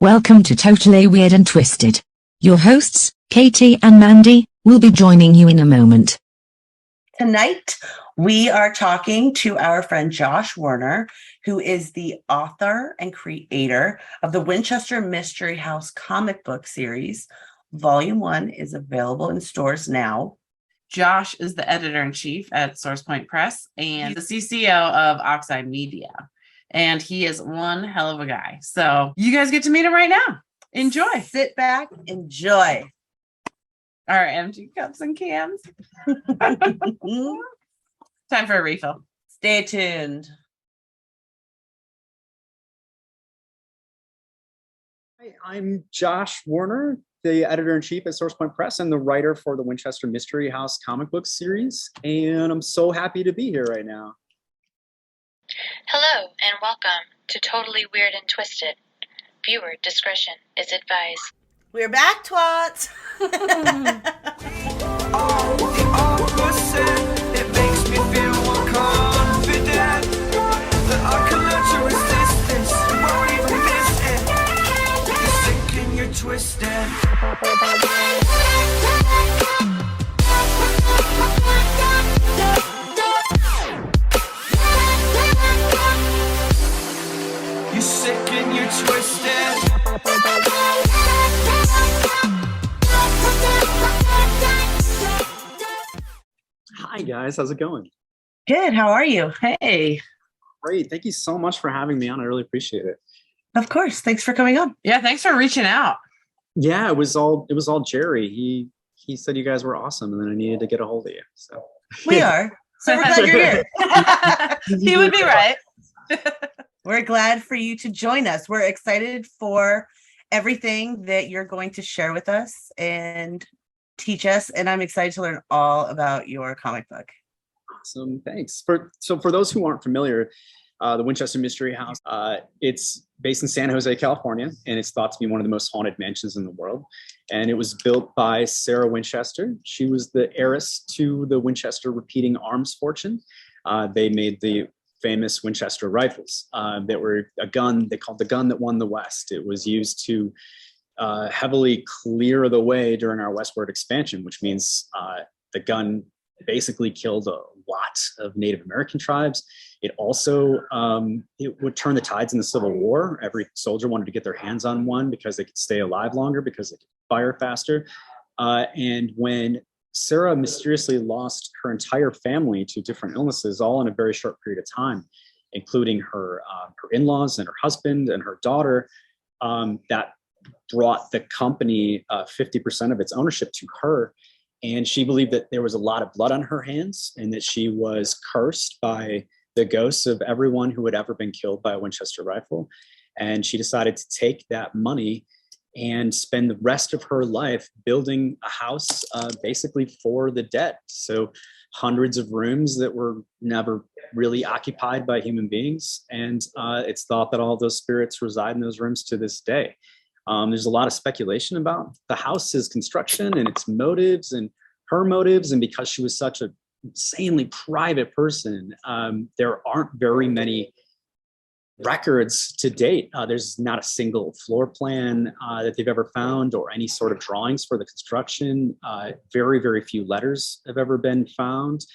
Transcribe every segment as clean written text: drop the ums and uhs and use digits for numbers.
Welcome to Totally Weird and Twisted. Your hosts, Katie and Mandy, will be joining you in a moment. Tonight, we are talking to our friend Josh Werner, who is the author and creator of the Winchester Mystery House comic book series. Volume 1 is available in stores now. Josh is the editor-in-chief at SourcePoint Press and the CCO of Oxide Media. And he is one hell of a guy. So you guys get to meet him right now. Enjoy. Sit back, enjoy. Our empty cups and cans. Time for a refill. Stay tuned. Hi, I'm Josh Werner, the editor-in-chief at SourcePoint Press and the writer for the Winchester Mystery House comic book series. And I'm so happy to be here right now. Hello and welcome to Totally Weird and Twisted. Viewer discretion is advised. We're back, twats. It makes me feel more confident that I can learn to resist this. You won't even miss it. You're sick and you're twisted. You're sick and you're twisted. Hi guys, how's it going? Good, how are you? Hey. Great, thank you so much for having me on. I really appreciate it. Of course, thanks for coming on. Yeah, thanks for reaching out. Yeah, it was all Jerry. He said you guys were awesome, and then I needed to get a hold of you. So We are. So we're glad you're here. He would be right. We're glad for you to join us. We're excited for everything that you're going to share with us and teach us. And I'm excited to learn all about your comic book. Awesome, thanks. For those who aren't familiar, the Winchester Mystery House, it's based in San Jose, California, and it's thought to be one of the most haunted mansions in the world. And it was built by Sarah Winchester. She was the heiress to the Winchester repeating arms fortune. They made the famous Winchester rifles that were a gun they called the gun that won the West. It was used to heavily clear the way during our westward expansion, which means the gun basically killed a lot of Native American tribes. It also it would turn the tides in the Civil War. Every soldier wanted to get their hands on one because they could stay alive longer, because they could fire faster. And when Sarah mysteriously lost her entire family to different illnesses, all in a very short period of time, including her in-laws and her husband and her daughter, that brought the company 50% of its ownership to her. And she believed that there was a lot of blood on her hands and that she was cursed by the ghosts of everyone who had ever been killed by a Winchester rifle. And she decided to take that money and spend the rest of her life building a house basically for the dead. So hundreds of rooms that were never really occupied by human beings. And it's thought that all those spirits reside in those rooms to this day. There's a lot of speculation about the house's construction and its motives and her motives. And because she was such an insanely private person, there aren't very many records to date. There's not a single floor plan that they've ever found or any sort of drawings for the construction. Very, very few letters have ever been found.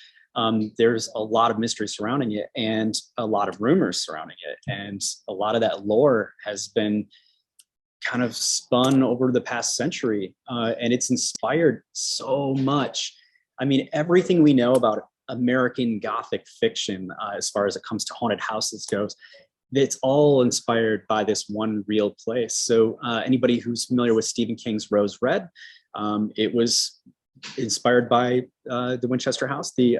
There's a lot of mystery surrounding it and a lot of rumors surrounding it. And a lot of that lore has been kind of spun over the past century, and it's inspired so much. I mean, everything we know about American Gothic fiction, as far as it comes to haunted houses goes, it's all inspired by this one real place. So anybody who's familiar with Stephen King's Rose Red, it was inspired by the Winchester House. The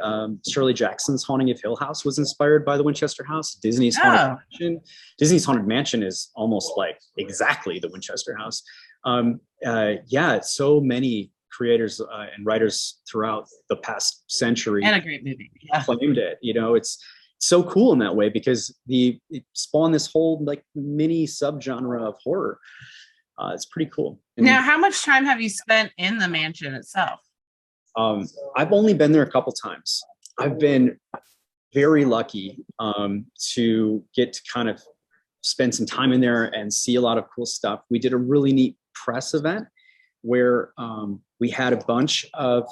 Shirley Jackson's Haunting of Hill House was inspired by the Winchester House. Disney's Haunted Mansion. Disney's Haunted Mansion is almost like exactly the Winchester House. Yeah, so many creators and writers throughout the past century And a great movie. Yeah. Claimed it. You know, it's so cool in that way because it spawned this whole like mini subgenre of horror. It's pretty cool. And Now, how much time have you spent in the mansion itself? I've only been there a couple times. I've been very lucky to get to kind of spend some time in there and see a lot of cool stuff. We did a really neat press event where we had a bunch of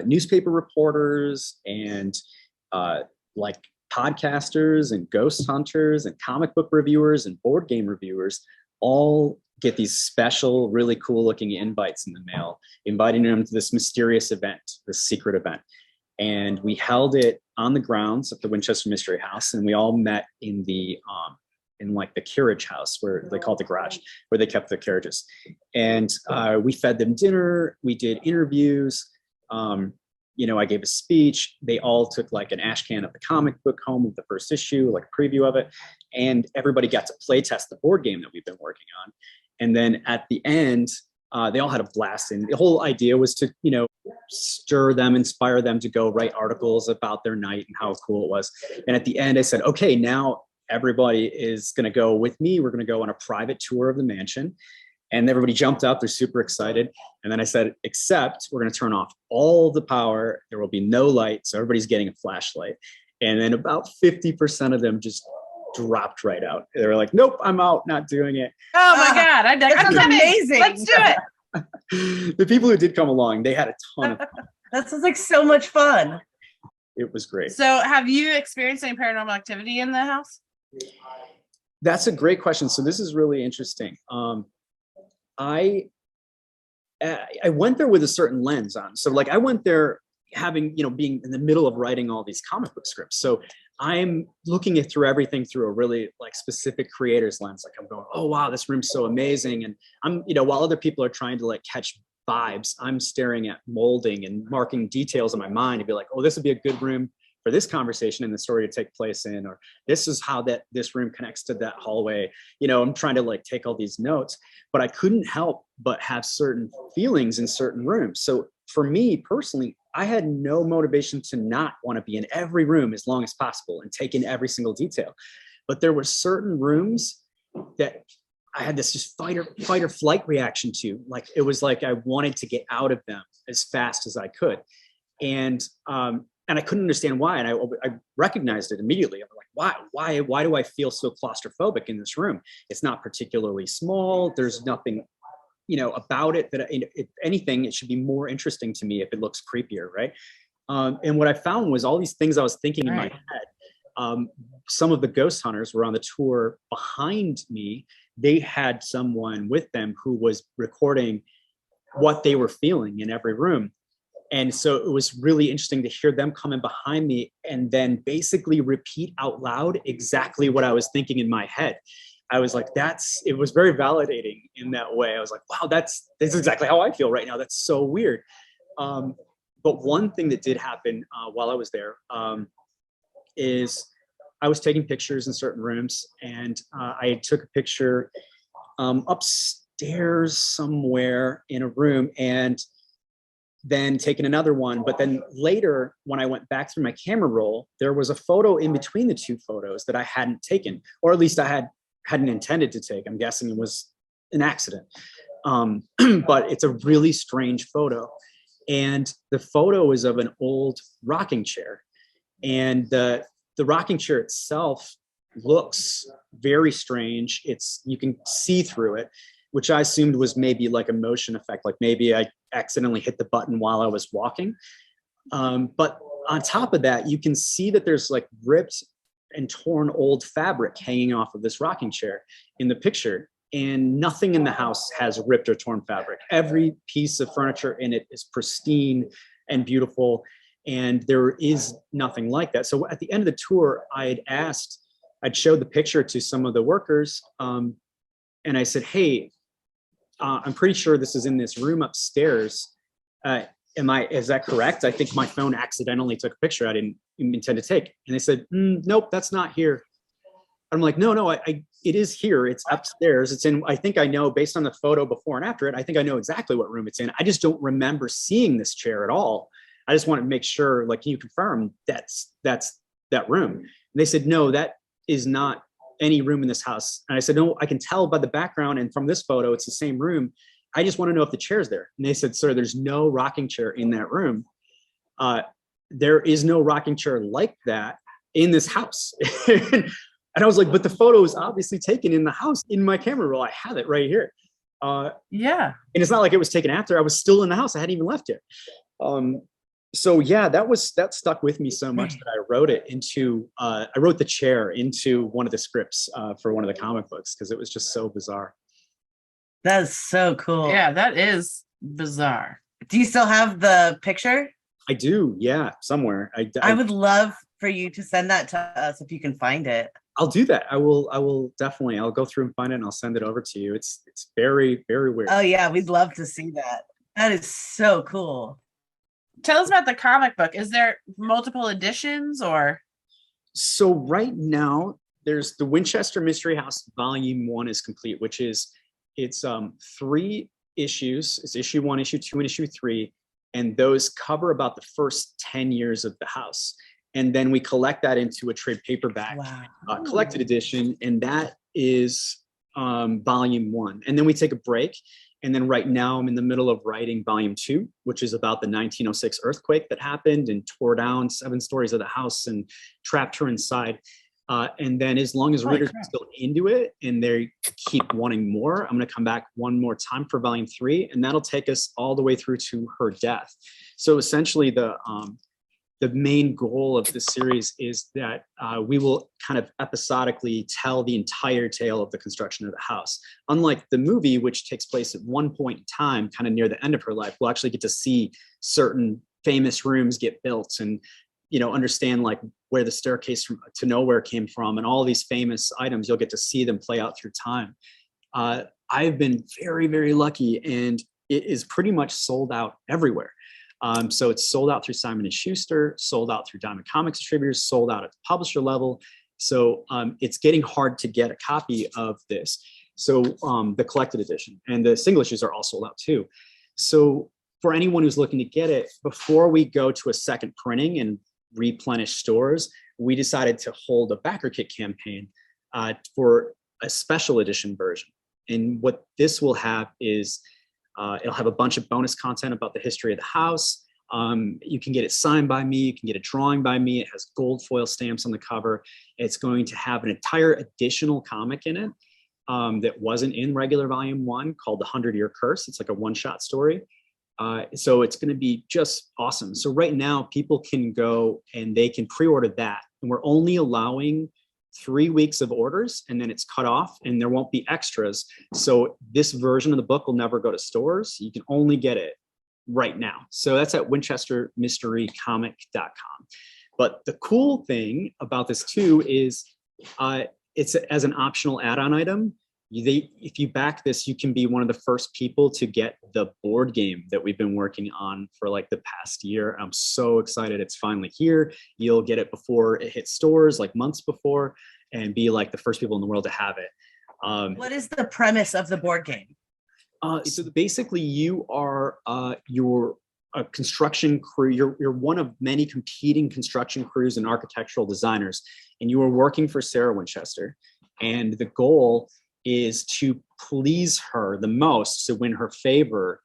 newspaper reporters and like podcasters and ghost hunters and comic book reviewers and board game reviewers all get these special, really cool looking invites in the mail, inviting them to this mysterious event, this secret event. And we held it on the grounds of the Winchester Mystery House, and we all met in the in like the carriage house, where they call it the garage, where they kept the carriages. And we fed them dinner. We did interviews. You know, I gave a speech. They all took like an ash can of the comic book home with the first issue, like a preview of it. And everybody got to play test the board game that we've been working on. And then at the end, they all had a blast. And the whole idea was to, you know, stir them, inspire them to go write articles about their night and how cool it was. And at the end, I said, okay, now everybody is going to go with me. We're going to go on a private tour of the mansion. And everybody jumped up. They're super excited. And then I said, except we're going to turn off all the power. There will be no light. So everybody's getting a flashlight. And then about 50% of them just dropped right out. They were like, nope, I'm out, not doing it. Oh my God. That's amazing. Let's do it. The people who did come along, they had a ton of fun. That sounds like so much fun. It was great. So have you experienced any paranormal activity in the house? That's a great question. So this is really interesting. I went there with a certain lens on. So like I went there having, you know, being in the middle of writing all these comic book scripts. So I'm looking at through everything through a really like specific creator's lens. Like I'm going, oh, wow, this room's so amazing. And I'm, you know, while other people are trying to like catch vibes, I'm staring at molding and marking details in my mind and be like, oh, this would be a good room for this conversation and the story to take place in, or this is how this room connects to that hallway. You know, I'm trying to like take all these notes, but I couldn't help but have certain feelings in certain rooms. So for me personally, I had no motivation to not want to be in every room as long as possible and take in every single detail. But there were certain rooms that I had this just fight or flight reaction to. Like it was like I wanted to get out of them as fast as I could. And I couldn't understand why. And I recognized it immediately. I'm like, why do I feel so claustrophobic in this room? It's not particularly small. There's nothing, you know, about it that, if anything, it should be more interesting to me if it looks creepier, right? And what I found was all these things I was thinking in my head. Some of the ghost hunters were on the tour behind me. They had someone with them who was recording what they were feeling in every room. And so it was really interesting to hear them come in behind me and then basically repeat out loud exactly what I was thinking in my head. I was like, it was very validating in that way. I was like, wow, that's exactly how I feel right now. That's so weird. But one thing that did happen while I was there is I was taking pictures in certain rooms, and I took a picture upstairs somewhere in a room and then taken another one. But then later, when I went back through my camera roll, there was a photo in between the two photos that I hadn't taken, or at least I hadn't intended to take. I'm guessing it was an accident. But it's a really strange photo. And the photo is of an old rocking chair. And the rocking chair itself looks very strange. You can see through it, which I assumed was maybe like a motion effect. Like maybe I accidentally hit the button while I was walking. But on top of that, you can see that there's like ripped and torn old fabric hanging off of this rocking chair in the picture. And nothing in the house has ripped or torn fabric. Every piece of furniture in it is pristine and beautiful. And there is nothing like that. So at the end of the tour, I'd showed the picture to some of the workers. And I said, hey, I'm pretty sure this is in this room upstairs. Is that correct? I think my phone accidentally took a picture I didn't intend to take. And they said, nope, that's not here. I'm like, no, it is here. It's upstairs. It's in, I think I know based on the photo before and after it, I think I know exactly what room it's in. I just don't remember seeing this chair at all. I just want to make sure, like, can you confirm that's that room? And they said, no, that is not any room in this house. And I said, no, I can tell by the background and from this photo, it's the same room. I just want to know if the chair's there. And they said, sir, there's no rocking chair in that room. There is no rocking chair like that in this house. And I was like, but the photo is obviously taken in the house in my camera roll. I have it right here. Yeah. And it's not like it was taken after. I was still in the house. I hadn't even left yet. So yeah, that stuck with me so much that I wrote it into, I wrote the chair into one of the scripts for one of the comic books because it was just so bizarre. That is so cool. Yeah, that is bizarre. Do you still have the picture? I do. Yeah. Somewhere. I would love for you to send that to us if you can find it. I'll do that. I will definitely. I'll go through and find it and I'll send it over to you. It's very, very weird. Oh yeah. We'd love to see that. That is so cool. Tell us about the comic book. Is there multiple editions or? So right now there's the Winchester Mystery House Volume 1 is complete, which is it's 3 issues. It's issue 1, issue 2, and issue 3. And those cover about the first 10 years of the house. And then we collect that into a trade paperback collected edition. And that is Volume 1. And then we take a break. And then right now I'm in the middle of writing Volume 2, which is about the 1906 earthquake that happened and tore down 7 stories of the house and trapped her inside. And then as long as readers are still into it and they keep wanting more, I'm going to come back one more time for Volume 3, and that'll take us all the way through to her death. So essentially the main goal of this series is that we will kind of episodically tell the entire tale of the construction of the house. Unlike the movie, which takes place at one point in time, kind of near the end of her life, we'll actually get to see certain famous rooms get built and, you know, understand like where the staircase to nowhere came from and all these famous items. You'll get to see them play out through time. I've been very, very lucky, and it is pretty much sold out everywhere. So it's sold out through Simon & Schuster, sold out through Diamond Comics distributors, sold out at the publisher level. So it's getting hard to get a copy of this. So the collected edition and the single issues are all sold out too. So for anyone who's looking to get it, before we go to a second printing and replenish stores, we decided to hold a backer kit campaign for a special edition version. And what this will have is it'll have a bunch of bonus content about the history of the house. You can get it signed by me. You can get a drawing by me. It has gold foil stamps on the cover. It's going to have an entire additional comic in it that wasn't in regular Volume 1 called The 100-Year Curse. It's like a one-shot story. So it's going to be just awesome. So right now people can go and they can pre-order that. And we're only allowing 3 weeks of orders, and then it's cut off and there won't be extras. So this version of the book will never go to stores. You can only get it right now. So that's at winchestermysterycomic.com. But the cool thing about this too is it's as an optional add-on item. If you back this, you can be one of the first people to get the board game that we've been working on for like the past year. I'm so excited it's finally here. You'll get it before it hits stores, like months before, and be like the first people in the world to have it. What is the premise of the board game? So basically you are you're a construction crew. You're one of many competing construction crews and architectural designers, and you are working for Sarah Winchester. And the goal is to please her the most, to win her favor,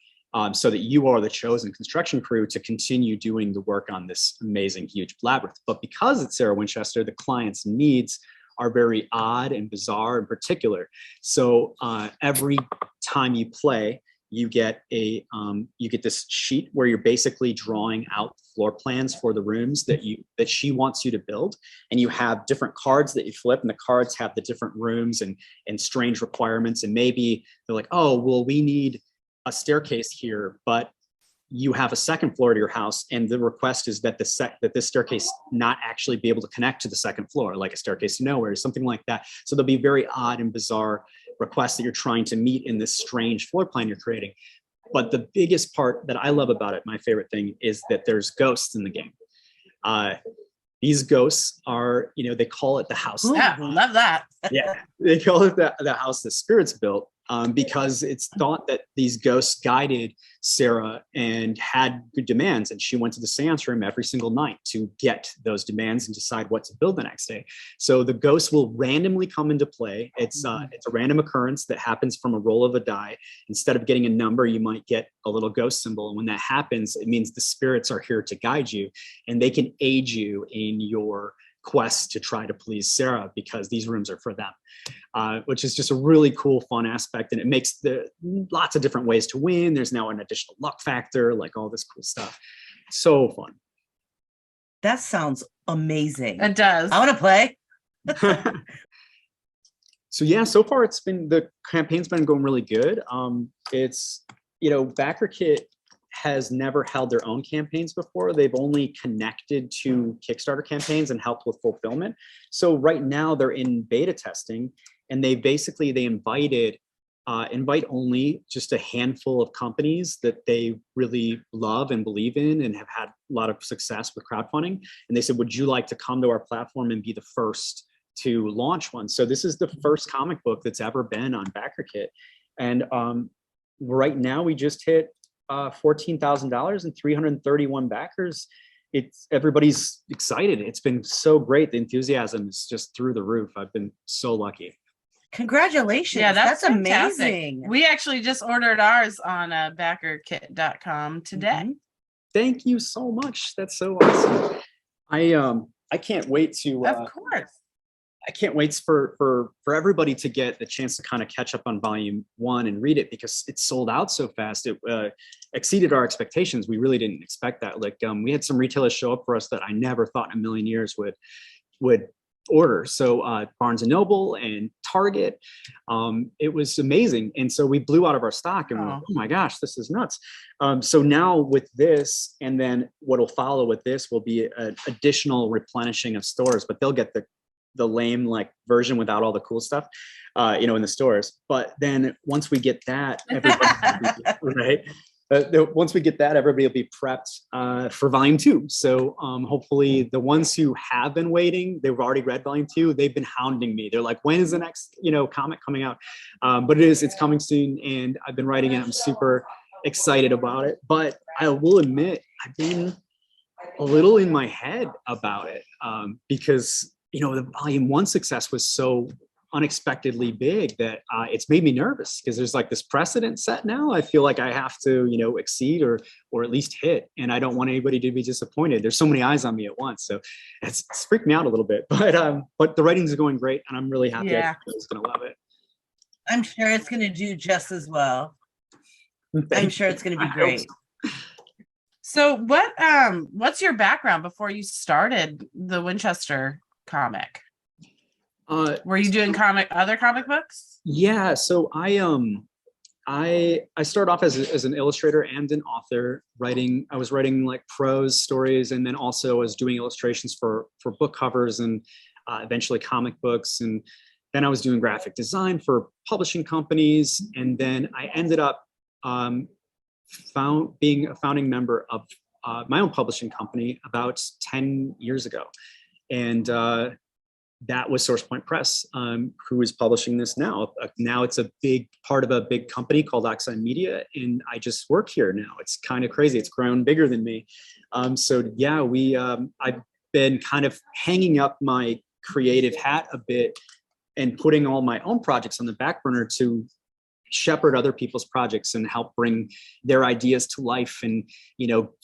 so that you are the chosen construction crew to continue doing the work on this amazing, huge labyrinth. But because it's Sarah Winchester, the client's needs are very odd and bizarre and particular. So every time you play, you get this sheet where you're basically drawing out floor plans for the rooms that she wants you to build, and you have different cards that you flip, and the cards have the different rooms and strange requirements. And maybe they're like, oh well, we need a staircase here, but you have a second floor to your house, and the request is that this staircase not actually be able to connect to the second floor, like a staircase to nowhere, or something like that. So there'll be very odd and bizarre requests that you're trying to meet in this strange floor plan you're creating. But the biggest part that I love about it, my favorite thing, is that there's ghosts in the game. These ghosts are, they call it the house. Yeah, love that. Yeah, they call it the house that spirits built, because it's thought that these ghosts guided Sarah and had good demands, and she went to the seance room every single night to get those demands and decide what to build the next day. So the ghosts will randomly come into play. It's a random occurrence that happens from a roll of a die. Instead of getting a number, you might get a little ghost symbol, and when that happens, it means the spirits are here to guide you, and they can aid you in your quest to try to please Sarah because these rooms are for them, which is just a really cool, fun aspect. And it makes lots of different ways to win. There's now an additional luck factor, like all this cool stuff. So fun. That sounds amazing. It does. I want to play. So yeah, so far the campaign's been going really good. It's, BackerKit has never held their own campaigns before. They've only connected to Kickstarter campaigns and helped with fulfillment. So right now they're in beta testing, and they invited invite only just a handful of companies that they really love and believe in and have had a lot of success with crowdfunding. And they said, would you like to come to our platform and be the first to launch one? So this is the first comic book that's ever been on BackerKit. And right now we just hit $14,000 and 331 backers. Everybody's excited. It's been so great. The enthusiasm is just through the roof. I've been so lucky. Congratulations. Yeah, that's fantastic. amazing. We actually just ordered ours on backerkit.com today. Mm-hmm. Thank you so much. That's so awesome. I can't wait to Of course. I can't wait for everybody to get the chance to kind of catch up on volume 1 and read it, because it sold out so fast. It exceeded our expectations. We really didn't expect that. Like we had some retailers show up for us that I never thought in a million years would order. So Barnes and Noble and Target, it was amazing. And so we blew out of our stock and we're like, oh my gosh, this is nuts. So now with this, and then what'll follow with this will be an additional replenishing of stores, but they'll get the lame like version without all the cool stuff, in the stores. But then once we get that, right? Once we get that, everybody will be prepped for volume 2. So hopefully the ones who have been waiting, they've already read volume 2. They've been hounding me. They're like, when is the next, comic coming out? But it's coming soon, and I've been writing it. I'm super excited about it. But I will admit, I've been a little in my head about it because the volume 1 success was so unexpectedly big that it's made me nervous, because there's like this precedent set now. I feel like I have to, exceed or at least hit, and I don't want anybody to be disappointed. There's so many eyes on me at once, so it's freaked me out a little bit. But the ratings are going great, and I'm really happy. Yeah. Everybody's gonna love it. I'm sure it's going to do just as well. I'm sure it's going to be I hope great. So what's your background before you started the Winchester comic? Were you doing other comic books? Yeah, so I started off as an illustrator and an author. I was writing like prose stories, and then also was doing illustrations for book covers and eventually comic books. And then I was doing graphic design for publishing companies. And then I ended up being a founding member of my own publishing company about 10 years ago. And that was SourcePoint Press, who is publishing this now. Now it's a big part of a big company called Oxide Media, and I just work here now. It's kind of crazy. It's grown bigger than me. So yeah, I've been kind of hanging up my creative hat a bit and putting all my own projects on the back burner to shepherd other people's projects and help bring their ideas to life, and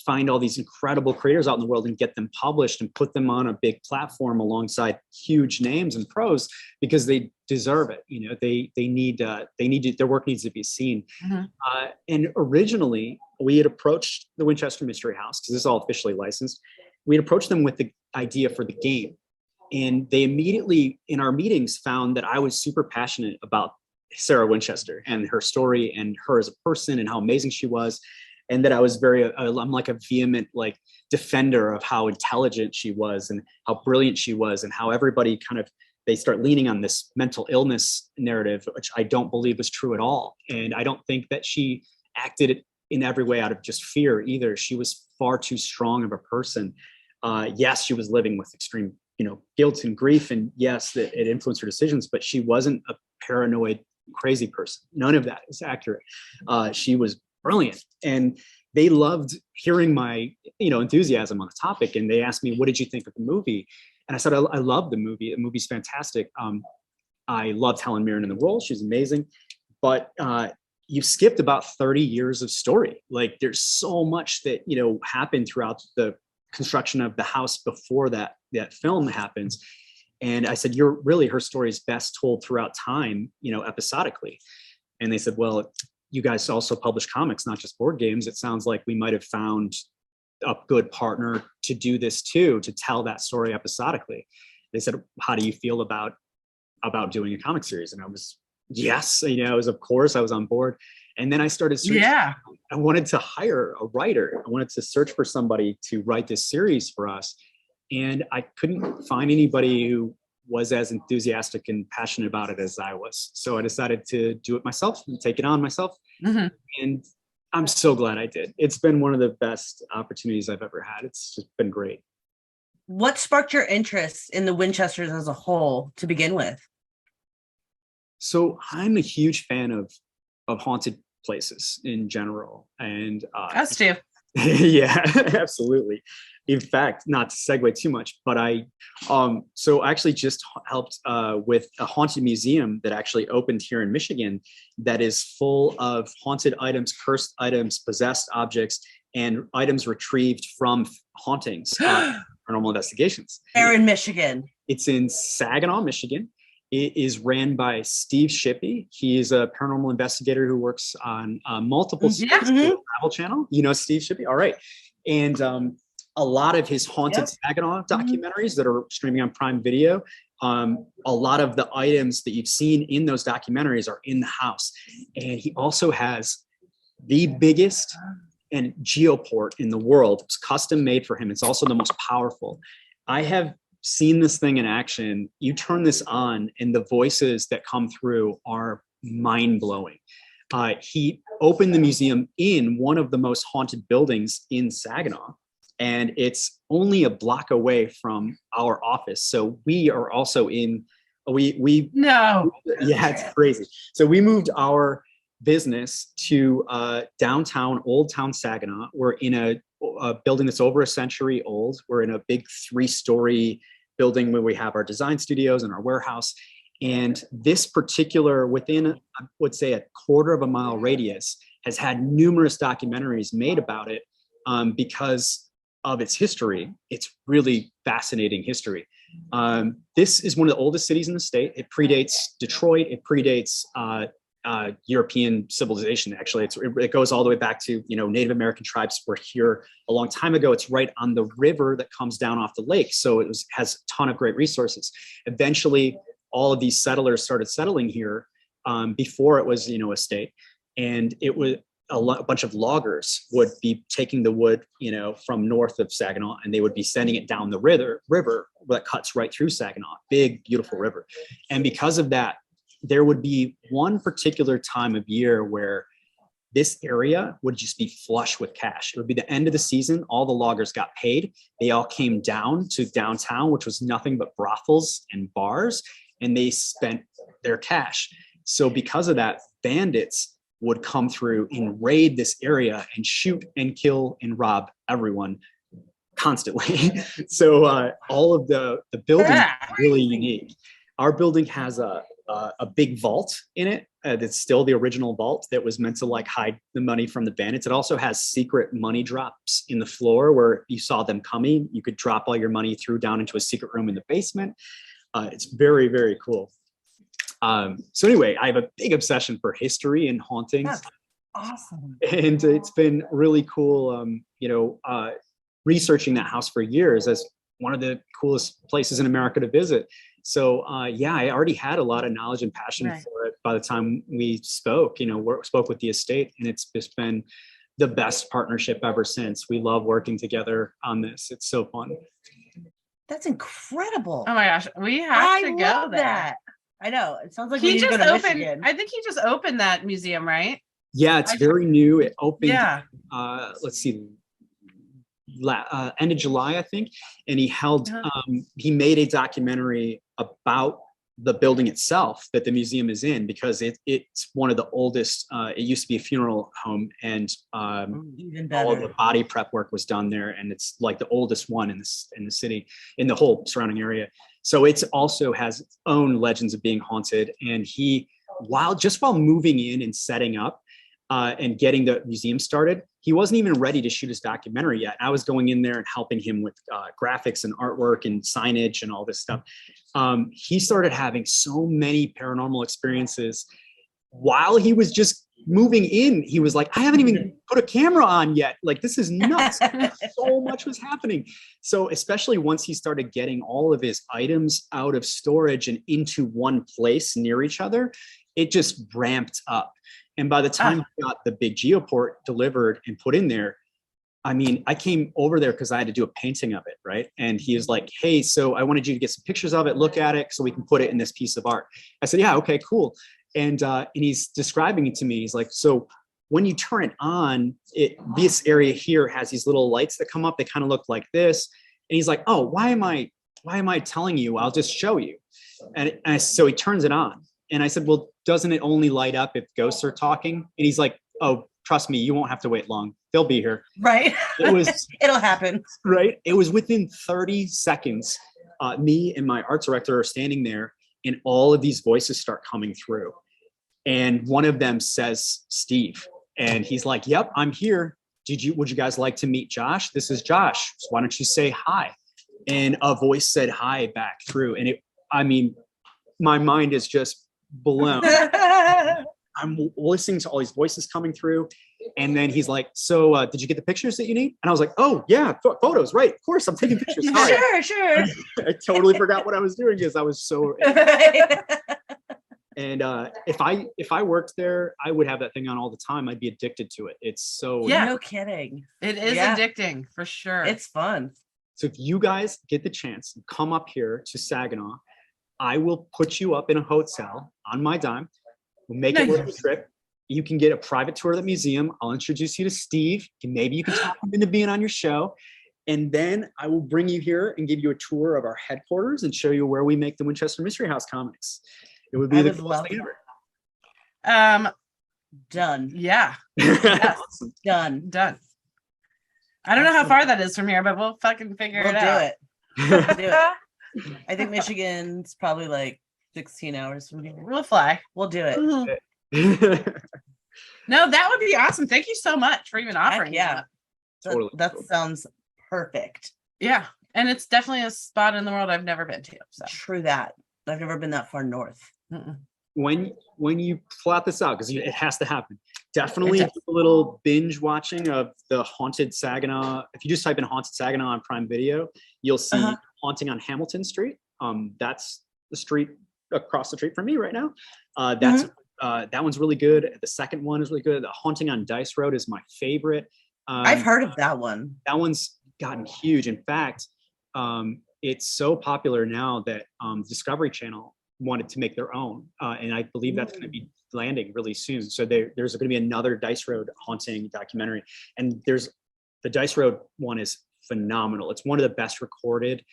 find all these incredible creators out in the world and get them published and put them on a big platform alongside huge names and pros, because they deserve it. They need their work needs to be seen. Mm-hmm. And originally we had approached the Winchester Mystery House, because this is all officially licensed. We had approached them with the idea for the game, and they immediately in our meetings found that I was super passionate about Sarah Winchester and her story and her as a person and how amazing she was. And that I was I'm like a vehement like defender of how intelligent she was and how brilliant she was, and how everybody they start leaning on this mental illness narrative, which I don't believe was true at all. And I don't think that she acted in every way out of just fear either. She was far too strong of a person. Yes, she was living with extreme, guilt and grief. And yes, that it influenced her decisions, but she wasn't a paranoid, crazy person. None of that is accurate. She was brilliant, and they loved hearing my enthusiasm on the topic. And they asked me, what did you think of the movie? And I said, I love the movie. The movie's fantastic. I loved Helen Mirren in the role. She's amazing. But you skipped about 30 years of story. Like there's so much that happened throughout the construction of the house before that that film happens. And I said, her story is best told throughout time, episodically. And they said, well, you guys also publish comics, not just board games. It sounds like we might have found a good partner to do this too, to tell that story episodically. They said, how do you feel about doing a comic series? And I was, yes, of course I was on board. And then I started searching. Yeah. I wanted to hire a writer. I wanted to search for somebody to write this series for us. And I couldn't find anybody who was as enthusiastic and passionate about it as I was. So I decided to do it myself and take it on myself. Mm-hmm. And I'm so glad I did. It's been one of the best opportunities I've ever had. It's just been great. What sparked your interest in the Winchesters as a whole to begin with? So I'm a huge fan of haunted places in general. And Us too. yeah, absolutely. In fact, not to segue too much, but I actually just helped with a haunted museum that actually opened here in Michigan that is full of haunted items, cursed items, possessed objects, and items retrieved from hauntings, paranormal investigations. Where in Michigan? It's in Saginaw, Michigan. It is ran by Steve Shippey. He is a paranormal investigator who works on multiple series for the Travel Channel. You know Steve Shippey? All right. And a lot of his haunted Saginaw documentaries that are streaming on Prime Video, a lot of the items that you've seen in those documentaries are in the house. And he also has the biggest and geoport in the world. It's custom made for him. It's also the most powerful. I have seen this thing in action. You turn this on and the voices that come through are mind-blowing. He opened the museum in one of the most haunted buildings in Saginaw, and it's only a block away from our office. So we are also in, yeah, it's crazy. So we moved our business to downtown Old Town Saginaw. We're in a building that's over a century old. We're in a big 3-story building where we have our design studios and our warehouse. And this particular, within, I would say, a quarter of a mile radius, has had numerous documentaries made about it because of its history. It's really fascinating history. This is one of the oldest cities in the state. It predates Detroit. It predates European civilization. Actually, it goes all the way back to, Native American tribes were here a long time ago. It's right on the river that comes down off the lake. So has a ton of great resources. Eventually, all of these settlers started settling here before it was, a state. And it was a bunch of loggers would be taking the wood, from north of Saginaw, and they would be sending it down the river that cuts right through Saginaw, big, beautiful river. And because of that, there would be one particular time of year where this area would just be flush with cash. It would be the end of the season. All the loggers got paid. They all came down to downtown, which was nothing but brothels and bars, and they spent their cash. So because of that, bandits would come through and raid this area and shoot and kill and rob everyone constantly. So all of the buildings are really unique. Our building has a big vault in it that's still the original vault that was meant to hide the money from the bandits. It also has secret money drops in the floor where you saw them coming. You could drop all your money down into a secret room in the basement. It's very, very cool. So anyway, I have a big obsession for history and hauntings. That's awesome. And it's been really cool, researching that house for years as one of the coolest places in America to visit. So I already had a lot of knowledge and passion for it by the time we spoke, spoke with the estate, and it's just been the best partnership ever since. We love working together on this. It's so fun. That's incredible. Oh my gosh, we have to go there. That. I know. It sounds like He we need to just go to opened. Michigan. I think he just opened that museum, right? Yeah, it's very new. It opened. Yeah. Let's see. End of July, I think, and he made a documentary about the building itself that the museum is in, because it's one of the oldest. It used to be a funeral home, and all of the body prep work was done there, and it's like the oldest one in the city, in the whole surrounding area. So it's also has its own legends of being haunted. And while moving in and setting up, and getting the museum started. He wasn't even ready to shoot his documentary yet. I was going in there and helping him with graphics and artwork and signage and all this stuff. He started having so many paranormal experiences while he was just moving in. He was like, I haven't even put a camera on yet. Like, this is nuts. So much was happening. So especially once he started getting all of his items out of storage and into one place near each other, it just ramped up. And by the time we got the big geoport delivered and put in there, I mean, I came over there because I had to do a painting of it, right? And he was like, hey, so I wanted you to get some pictures of it, look at it, so we can put it in this piece of art. I said, yeah, okay, cool. And he's describing it to me. He's like, so when you turn it on, this area here has these little lights that come up. They kind of look like this. And he's like, oh, why am I telling you? I'll just show you. And so he turns it on. And I said, well, doesn't it only light up if ghosts are talking? And he's like, oh, trust me, you won't have to wait long. They'll be here. Right. It'll happen. Right. It was within 30 seconds. Me and my art director are standing there and all of these voices start coming through. And one of them says, Steve. And he's like, yep, I'm here. Would you guys like to meet Josh? This is Josh. So why don't you say hi? And a voice said hi back through. And my mind is just blown. I'm listening to all these voices coming through. And then he's like, so did you get the pictures that you need? And I was like, oh yeah, photos, right. Of course, I'm taking pictures. Sorry. Sure. I totally forgot what I was doing because I was so. And if I worked there, I would have that thing on all the time. I'd be addicted to it. It's so. Yeah, no kidding. It is addicting for sure. It's fun. So if you guys get the chance, come up here to Saginaw. I will put you up in a hotel on my dime. We'll make it worth the trip. You can get a private tour of the museum. I'll introduce you to Steve. And maybe you can talk him into being on your show. And then I will bring you here and give you a tour of our headquarters and show you where we make the Winchester Mystery House comics. It would be the coolest thing ever. Done. Yeah. Awesome. Done. I don't know how far that is from here, but we'll fucking figure it out. We'll do it. I think Michigan's probably like 16 hours from here. We'll fly. We'll do it. Mhm. No, that would be awesome. Thank you so much for even offering. Yeah. Totally. That sounds perfect. Yeah. And it's definitely a spot in the world I've never been to. So True that. I've never been that far north. Mm-mm. When you plot this out, because it has to happen, definitely do a little binge watching of the Haunted Saginaw. If you just type in Haunted Saginaw on Prime Video, you'll see Haunting on Hamilton Street. That's the street across the street from me right now. That one's really good. The second one is really good. The Haunting on Dice Road is my favorite. I've heard of that one. That one's gotten huge. In fact, it's so popular now that Discovery Channel wanted to make their own. And I believe that's going to be landing really soon. So there's going to be another Dice Road haunting documentary. And the Dice Road one is phenomenal. It's one of the best recorded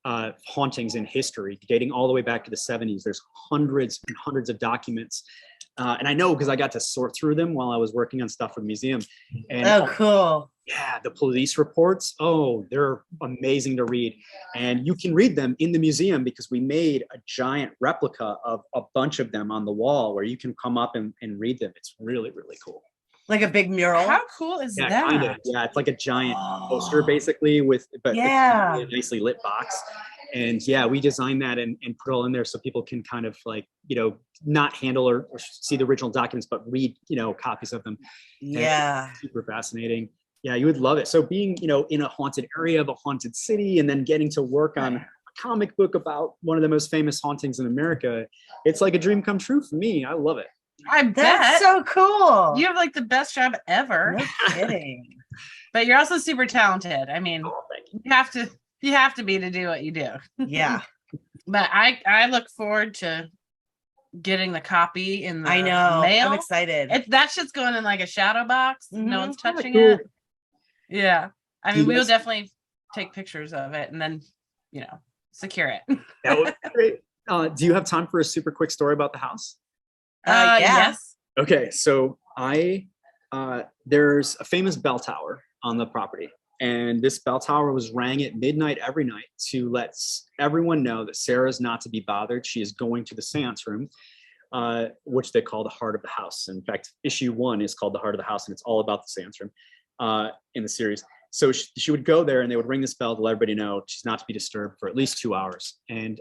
hauntings in history, dating all the way back to the 70s. There's hundreds and hundreds of documents. And I know because I got to sort through them while I was working on stuff for the museum. And cool. Yeah, the police reports, they're amazing to read. And you can read them in the museum because we made a giant replica of a bunch of them on the wall where you can come up and read them. It's really, really cool. Like a big mural? How cool is that? Kind of. Yeah, it's like a giant poster basically but a nicely lit box. And yeah, we designed that and put it all in there so people can kind of like, not handle or see the original documents, but read, copies of them. Yeah. Super fascinating. Yeah, you would love it. So being, in a haunted area of a haunted city and then getting to work on a comic book about one of the most famous hauntings in America, it's like a dream come true for me. I love it. I bet. That's so cool. You have like the best job ever. No kidding. But you're also super talented. I mean, Thank you. you have to be to do what you do. Yeah. But I look forward to getting the copy in the mail. I'm excited. That shit's going in like a shadow box. Mm-hmm. No one's touching Cool. it. Yeah. I mean, we'll definitely take pictures of it and then, secure it. That would be great. Do you have time for a super quick story about the house? Yes. Okay, so there's a famous bell tower on the property, and this bell tower was rang at midnight every night to let everyone know that Sarah's not to be bothered. She is going to the seance room. which they call the heart of the house. In fact, issue 1 is called the heart of the house, and it's all about the seance room in the series. So she would go there and they would ring this bell to let everybody know she's not to be disturbed for at least 2 hours. And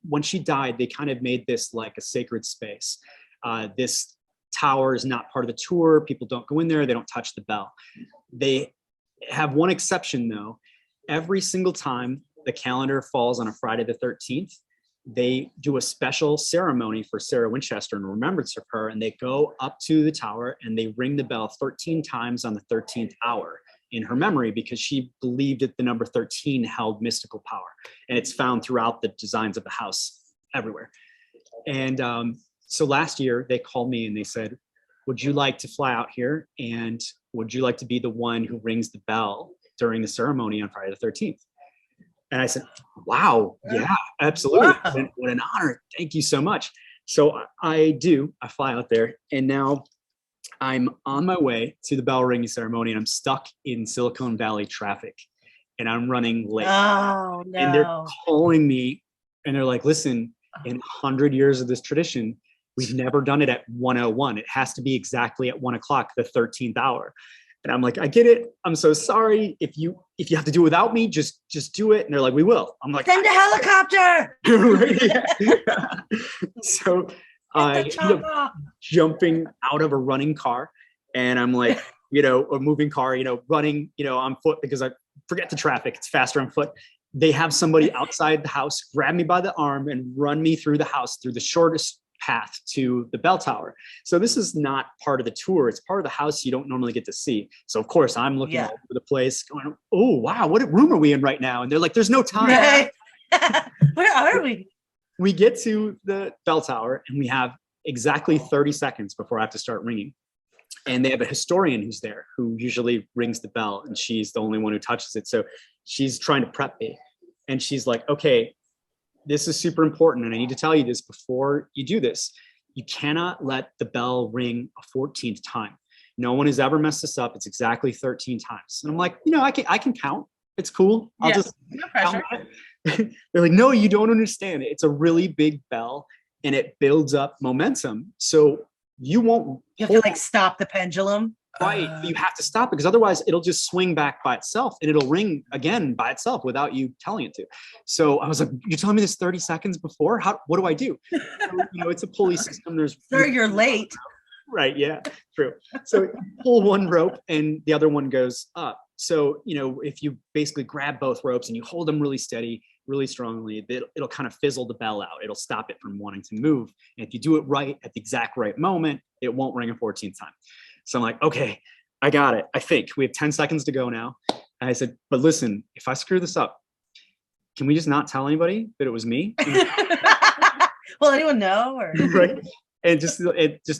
when she died, they kind of made this like a sacred space. This tower is not part of the tour. People don't go in there. They don't touch the bell. They have one exception though. Every single time the calendar falls on a Friday the 13th, they do a special ceremony for Sarah Winchester in remembrance of her. And they go up to the tower and they ring the bell 13 times on the 13th hour in her memory, because she believed that the number 13 held mystical power. And it's found throughout the designs of the house everywhere. And so last year they called me and they said, would you like to fly out here? And would you like to be the one who rings the bell during the ceremony on Friday the 13th? And I said, wow, yeah, absolutely. Wow. What an honor. Thank you so much. So I fly out there, and now I'm on my way to the bell ringing ceremony, and I'm stuck in Silicon Valley traffic, and I'm running late. Oh, no. And they're calling me, and they're like, listen, in 100 years of this tradition, we've never done it at 1:01. It has to be exactly at 1 o'clock, the 13th hour. And I'm like, I get it. I'm so sorry. If you have to do it without me, just do it. And they're like, we will. I'm like, Send a helicopter. So I end up jumping out of a running car, and I'm like, a moving car, running, on foot, because I forget the traffic. It's faster on foot. They have somebody outside the house grab me by the arm and run me through the house, through the shortest path to the bell tower. So this is not part of the tour. It's part of the house you don't normally get to see. So of course I'm looking all over the place going, oh, wow, what room are we in right now? And they're like, there's no time. Right. Where are we? We get to the bell tower and we have exactly 30 seconds before I have to start ringing. And they have a historian who's there who usually rings the bell, and she's the only one who touches it. So she's trying to prep me. And she's like, okay, this is super important, and I need to tell you this before you do this. You cannot let the bell ring a 14th time. No one has ever messed this up. It's exactly 13 times. And I'm like, I can count. It's cool. I'll just no pressure. They're like, no, you don't understand. It's a really big bell, and it builds up momentum. So you won't. You have to like stop the pendulum. Right. You have to stop it, because otherwise it'll just swing back by itself, and it'll ring again by itself without you telling it to. So I was like, you're telling me this 30 seconds before? What do I do? So, it's a pulley system. Sir, you're late. Right. Yeah, true. So you pull one rope and the other one goes up. So, if you basically grab both ropes and you hold them really steady, really strongly, it'll kind of fizzle the bell out. It'll stop it from wanting to move. And if you do it right at the exact right moment, it won't ring a 14th time. So I'm like, okay, I got it. I think we have 10 seconds to go now. And I said, but listen, if I screw this up, can we just not tell anybody that it was me? Will anyone know? Or? Right. And just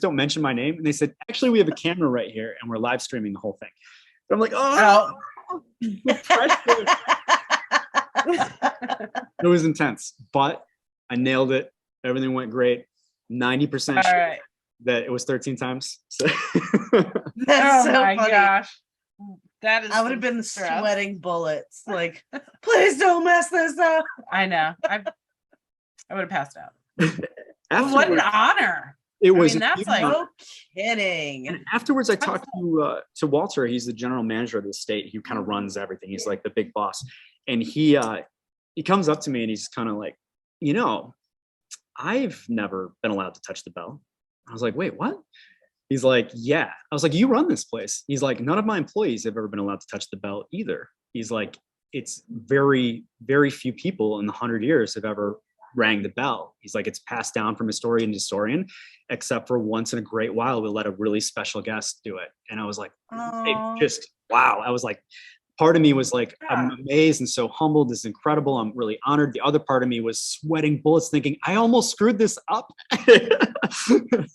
don't mention my name. And they said, actually, we have a camera right here and we're live streaming the whole thing. And I'm like, the pressure. It was intense, but I nailed it. Everything went great. 90% sure. Right. That it was 13 times. So That's so my funny. gosh. That is I would have been stress. sweating bullets. Like, please don't mess this up. I know. I would have passed out. Afterwards, What an honor. it was. that's like No kidding. And afterwards, I talked to Walter. He's the general manager of the estate. He kind of runs everything. He's like the big boss. And he comes up to me and he's kind of like, I've never been allowed to touch the bell. I was like, wait, what? He's like, yeah. I was like, you run this place. He's like, none of my employees have ever been allowed to touch the bell either. He's like, it's very, very few people in the 100 years have ever rang the bell. He's like, it's passed down from historian to historian, except for once in a great while, we'll let a really special guest do it. And I was like, wow. I was like, part of me was like, I'm amazed and so humbled. This is incredible. I'm really honored. The other part of me was sweating bullets thinking, I almost screwed this up. It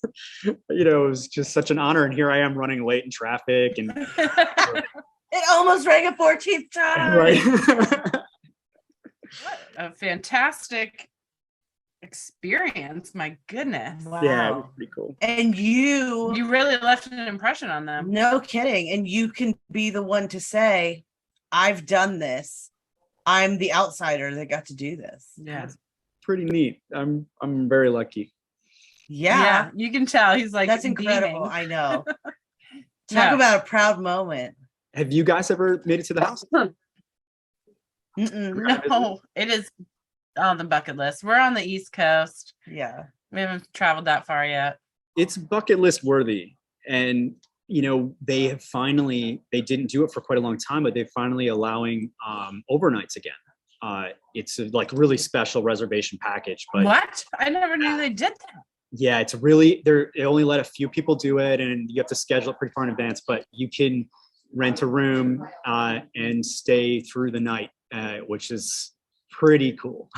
was just such an honor. And here I am running late in traffic. And it almost rang a 14th time. Right. what a fantastic experience. My goodness. Wow. Yeah, it was pretty cool. And you really left an impression on them. no kidding. And you can be the one to say, I've done this. I'm the outsider that got to do this. Yeah. pretty neat. I'm very lucky. Yeah, you can tell he's like that's incredible. beaming. I know. Yeah. Talk about a proud moment. Have you guys ever made it to the house? Mm-mm. No, it is on the bucket list. We're on the East Coast. Yeah. We haven't traveled that far yet. It's bucket list worthy. And, you know, they didn't do it for quite a long time, but they're finally allowing overnights again. It's a like really special reservation package. But What? I never knew they did that. yeah, it's really, they only let a few people do it and you have to schedule it pretty far in advance, but you can rent a room and stay through the night, which is pretty cool.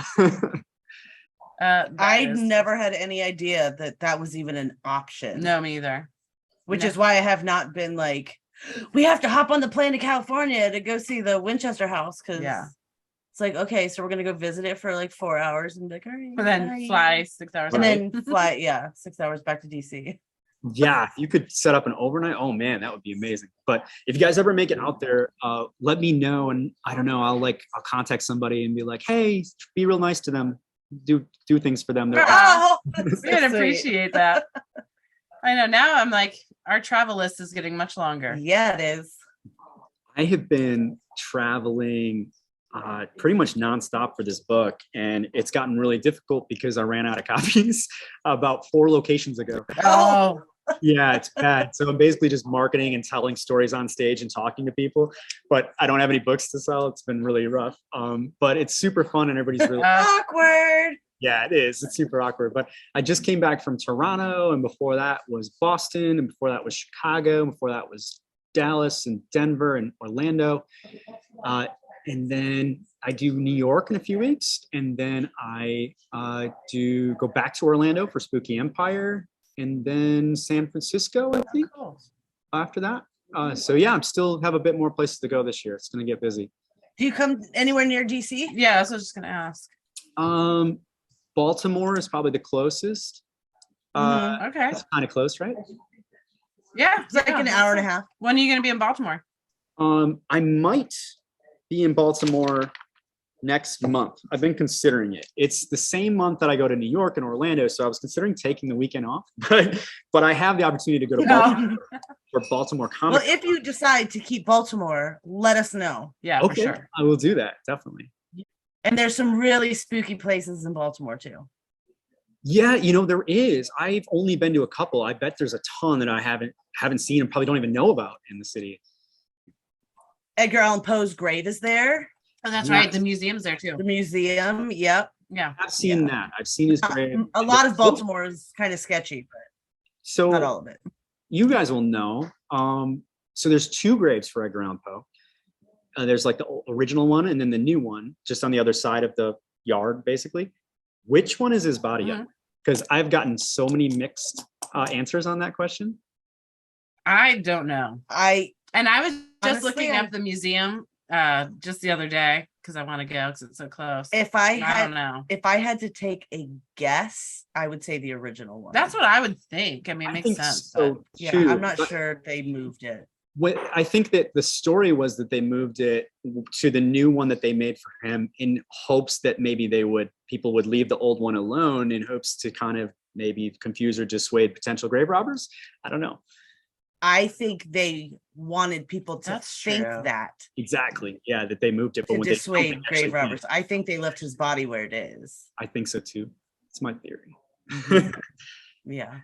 I never had any idea that was even an option. No, me either. Which No. is why I have not been like, we have to hop on the plane to California to go see the Winchester house. Cause Yeah. it's like, okay, so we're going to go visit it for like 4 hours and be like, all right. And then bye. fly 6 hours. And away. then fly, 6 hours back to DC. Yeah, if you could set up an overnight, oh man, that would be amazing. But if you guys ever make it out there, let me know. And I don't know, I'll contact somebody and be like, hey, be real nice to them. Do things for them. They're Oh, we that's so would sweet. appreciate that. I know. Now I'm like, our travel list is getting much longer. Yeah, it is. I have been traveling pretty much nonstop for this book, and it's gotten really difficult because I ran out of copies about 4 locations ago. Oh, Yeah, it's bad. So I'm basically just marketing and telling stories on stage and talking to people, but I don't have any books to sell. It's been really rough. But it's super fun and everybody's really Awkward. yeah, it is. It's super awkward. But I just came back from Toronto, and before that was Boston, and before that was Chicago, and before that was Dallas and Denver and Orlando. And then I do New York in a few weeks, and then I do go back to Orlando for Spooky Empire, and then San Francisco, I think, after that. So yeah, I'm still have a bit more places to go this year. It's gonna get busy. Do you come anywhere near DC? yeah. That's what I was just gonna ask. Baltimore is probably the closest. Okay. It's kind of close, right? Yeah. It's like an hour and a half. When are you gonna be in Baltimore? I might be in Baltimore next month. I've been considering it. It's the same month that I go to New York and Orlando, so I was considering taking the weekend off, but I have the opportunity to go to Baltimore for Baltimore Comic. Well, if you decide to keep Baltimore, let us know. Yeah, Okay, for sure. I will do that, definitely. And there's some really spooky places in Baltimore too. Yeah, you know, there is. I've only been to a couple. I bet there's a ton that I haven't seen and probably don't even know about in the city. Edgar Allan Poe's grave is there. Oh, that's Yeah. right. The museum's there too. The museum. Yep. Yeah. I've seen that. I've seen his grave. A lot of Baltimore is kind of sketchy, but So not all of it. you guys will know. So there's 2 graves for Edgar Allan Poe. There's like the original one and then the new one, just on the other side of the yard, basically. Which one is his body Mhm. of? Because I've gotten so many mixed answers on that question. I don't know. I I was just Honestly, looking I- up the museum just the other day because I want to go because it's so close. if I I had don't know. if I had to take a guess, I would say the original one. That's what I would think. I mean, it I makes think sense. so, But yeah, too, I'm not but sure if they moved it. I think that the story was that they moved it to the new one that they made for him in hopes that maybe people would leave the old one alone in hopes to kind of maybe confuse or dissuade potential grave robbers. I don't know. I think they wanted people to That's think true. that Exactly. Yeah, that they moved it. to when they dissuade don't actually grave plan. robbers. I think they left his body where it is. I think so too. It's my theory. Yeah.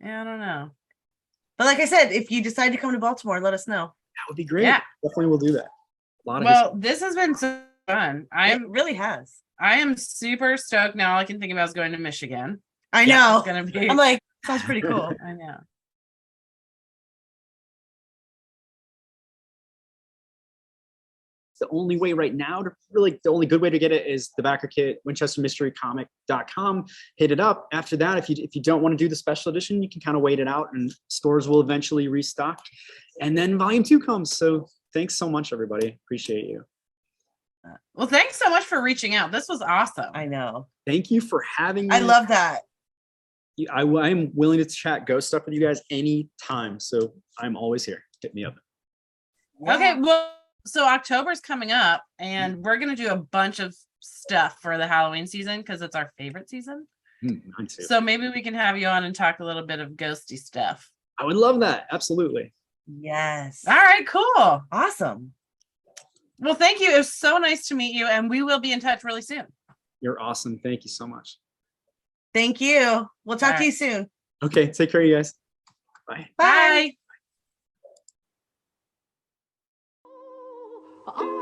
yeah, I don't know. But like I said, if you decide to come to Baltimore, let us know. That would be great. Yeah. Definitely will do that. A lot of Well, this has been so fun. It really has. I am super stoked now. All I can think about is going to Michigan. I Yeah, know. It's gonna be. I'm like, sounds pretty cool. I know. the only way right now to really, the only good way to get it is the backer kit, winchestermysterycomic.com. Hit it up. After that, if you don't want to do the special edition, you can kind of wait it out and stores will eventually restock. And then volume 2 comes. So thanks so much, everybody. Appreciate you. Well, thanks so much for reaching out. This was awesome. I know. Thank you for having me. I love that. I'm willing to chat ghost stuff with you guys anytime. So I'm always here. Hit me up. Okay, well, so October's coming up and we're going to do a bunch of stuff for the Halloween season because it's our favorite season. Mine too. So maybe we can have you on and talk a little bit of ghosty stuff. I would love that. Absolutely. Yes. All right, cool. Awesome. Well, thank you. It was so nice to meet you, and we will be in touch really soon. You're awesome. Thank you so much. Thank you. We'll talk All to you soon. Okay. Take care, you guys. Bye. Bye. Bye.